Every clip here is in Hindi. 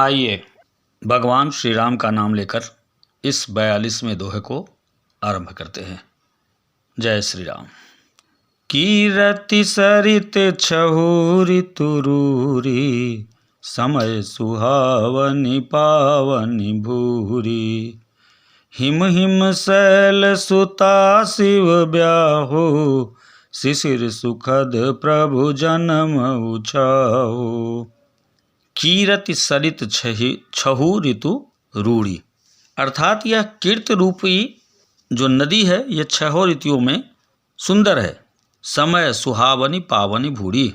आइए भगवान श्री राम का नाम लेकर इस 42वें दोहे को आरंभ करते हैं। जय श्री राम। कीरति सरित छहु ऋतु रूरी, समय सुहावनि पावनि भूरी। हिम हिम शैल सुता शिव ब्याहो, शिशिर सुखद प्रभु जन्म उछाहो। कीरति सरित छहु ऋतु रूढ़ी, अर्थात यह कीर्त रूपी जो नदी है यह छहों ऋतुओं में सुंदर है। समय सुहावनी पावनी भूरी,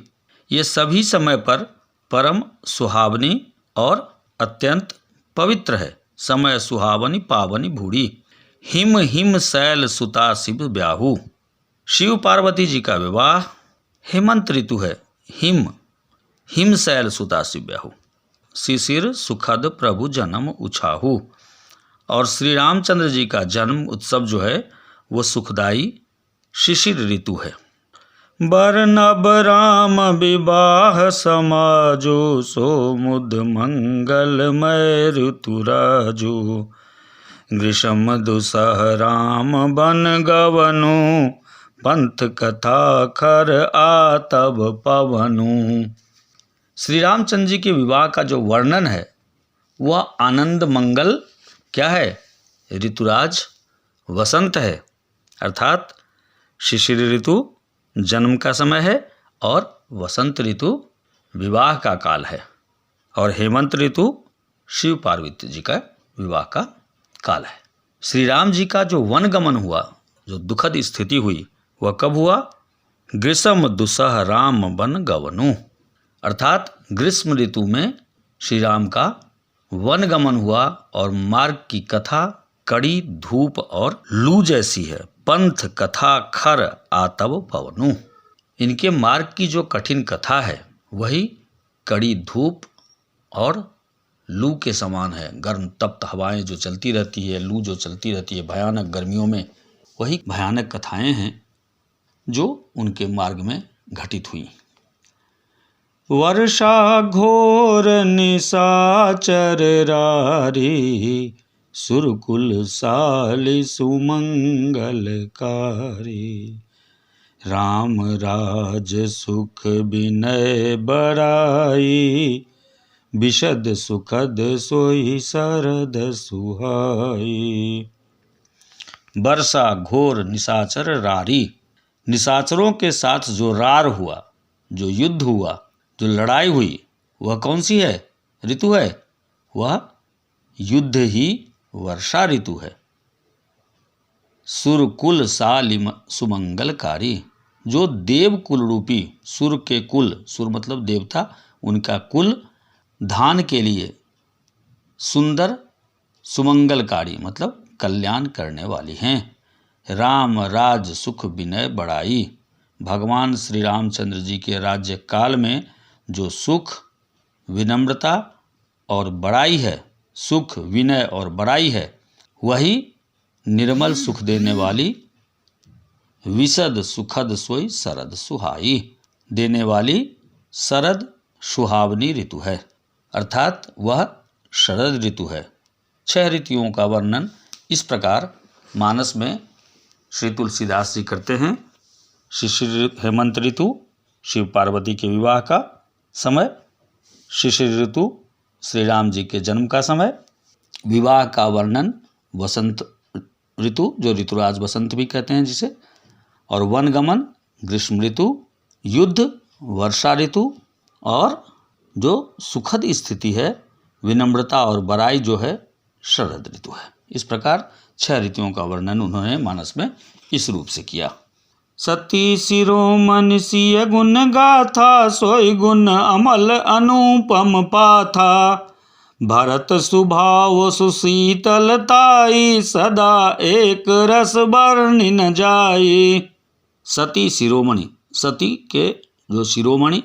ये सभी समय पर परम सुहावनी और अत्यंत पवित्र है। समय सुहावनी पावनी भूरी। हिम हिम शैल सुता शिव ब्याहु, शिव पार्वती जी का विवाह हेमंत ऋतु है। हिम शैल सुता शिव ब्याहु। शिशिर सुखद प्रभु जन्म उछाहु, और श्री रामचंद्र जी का जन्म उत्सव जो है वो सुखदाई शिशिर ऋतु है। बरनब राम विवाह समाजो, सो मुद मंगलमय ऋतु राजो। ग्रीष्म दुसह राम बन गवनु, पंथ कथा खर आतब पवनु। श्री रामचंद्र जी के विवाह का जो वर्णन है वह आनंद मंगल क्या है? ऋतुराज वसंत है, अर्थात शिशिर ऋतु जन्म का समय है और वसंत ऋतु विवाह का काल है, और हेमंत ऋतु शिव पार्वती जी का विवाह का काल है। श्री राम जी का जो वनगमन हुआ, जो दुखद स्थिति हुई, वह कब हुआ? ग्रीष्म दुसह राम बन गवनु, अर्थात ग्रीष्म ऋतु में श्री राम का वनगमन हुआ और मार्ग की कथा कड़ी धूप और लू जैसी है। पंथ कथा खर आतब पवनु, इनके मार्ग की जो कठिन कथा है वही कड़ी धूप और लू के समान है। गर्म तप्त हवाएं जो चलती रहती है, लू जो चलती रहती है भयानक गर्मियों में, वही भयानक कथाएं हैं जो उनके मार्ग में घटित हुई। वर्षा घोर निशाचर रारी, सुरकुल साली सुमंगलकारी। राम राज सुख विनय बड़ाई, विशद सुखद सोई शरद सुहाई। वर्षा घोर निशाचर रारी, निशाचरों के साथ जो रार हुआ, जो युद्ध हुआ, जो लड़ाई हुई, वह कौन सी है ऋतु है? वह युद्ध ही वर्षा ऋतु है। सुरकुल सालिम सुमंगलकारी, जो देव कुल रूपी सुर के कुल, सुर मतलब देवता, उनका कुल धान के लिए सुंदर, सुमंगलकारी मतलब कल्याण करने वाली हैं। राम राज सुख विनय बड़ाई, भगवान श्री रामचंद्र जी के राज्य काल में जो सुख विनम्रता और बड़ाई है, सुख विनय और बड़ाई है, वही निर्मल सुख देने वाली विशद सुखद सोई शरद सुहाई, देने वाली शरद सुहावनी ऋतु है, अर्थात वह शरद ऋतु है। 6 ऋतुओं का वर्णन इस प्रकार मानस में श्री तुलसीदास जी करते हैं। शिशिर हेमंत ऋतु शिव पार्वती के विवाह का समय, शिशिर ऋतु श्री राम जी के जन्म का समय, विवाह का वर्णन वसंत ऋतु जो ऋतुराज वसंत भी कहते हैं जिसे, और वनगमन ग्रीष्म ऋतु, युद्ध वर्षा ऋतु, और जो सुखद स्थिति है विनम्रता और बड़ाई जो है शरद ऋतु है। इस प्रकार 6 ऋतुओं का वर्णन उन्होंने मानस में इस रूप से किया। सती शिरोमणि सिय गुण गाथा, सोई गुण अमल अनुपम पाथा। भरत सुभाव सुशीतलताई, सदा एक रस वर्णि न जाई। सती शिरोमणि, सती के जो शिरोमणि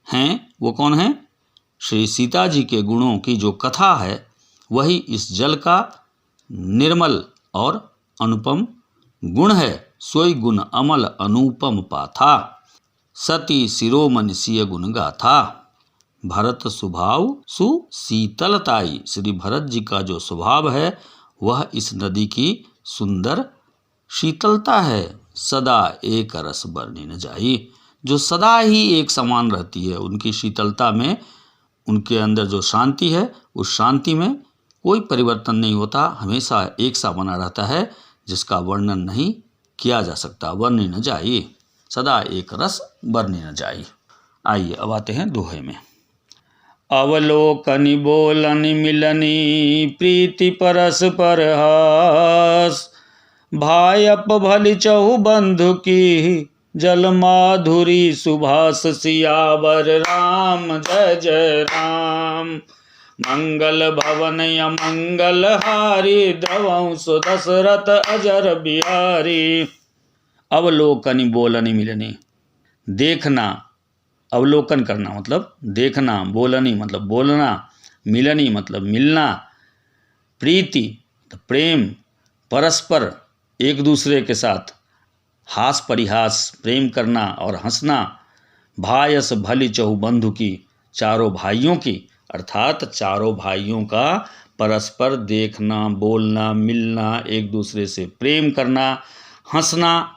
हैं वो कौन है? श्री सीता जी के गुणों की जो कथा है वही इस जल का निर्मल और अनुपम गुण है। सोई गुण अमल अनुपम पाथा, सती शिरोमणि सिय गुण गाथा। भरत स्वभाव सुशीतलताई। श्री भरत जी का जो स्वभाव है वह इस नदी की सुंदर शीतलता है। सदा एक रस बरनी न जाई, जो सदा ही एक समान रहती है। उनकी शीतलता में, उनके अंदर जो शांति है, उस शांति में कोई परिवर्तन नहीं होता, हमेशा एक सा बना रहता है, जिसका वर्णन नहीं किया जा सकता। वर्णि न जाई, सदा एक रस बरनी न जाई। आइए अब आते हैं दोहे में। अवलोकनि बोलनि मिलनी, प्रीति परस्पर हास, भायप भली चहु बंधु की, जल माधुरी सुभाष। सियावर राम जय जय राम, मंगल भवन अमंगल हारी, द्रवहु सु दशरथ अजर बिहारी। अवलोकनि बोलनि मिलनी, देखना, अवलोकन करना मतलब देखना, बोलनी मतलब बोलना, मिलनी मतलब मिलना, प्रीति मतलब प्रेम, परस्पर एक दूसरे के साथ, हास परिहास प्रेम करना और हंसना, भायस भली चहु बंधु की, चारों भाइयों की, अर्थात चारों भाइयों का परस्पर देखना, बोलना, मिलना, एक दूसरे से प्रेम करना, हंसना,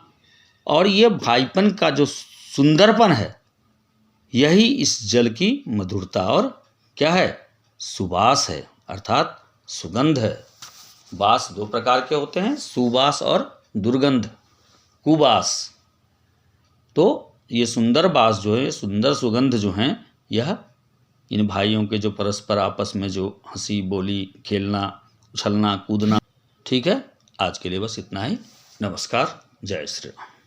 और ये भाईपन का जो सुंदरपन है, यही इस जल की मधुरता और क्या है, सुबास है, अर्थात सुगंध है। बास दो प्रकार के होते हैं, सुबास और दुर्गंध, कुबास। तो ये सुंदर बास जो है, सुंदर सुगंध जो हैं, यह इन भाइयों के जो परस्पर आपस में जो हंसी बोली, खेलना, उछलना, कूदना। ठीक है, आज के लिए बस इतना ही। नमस्कार, जय श्री राम।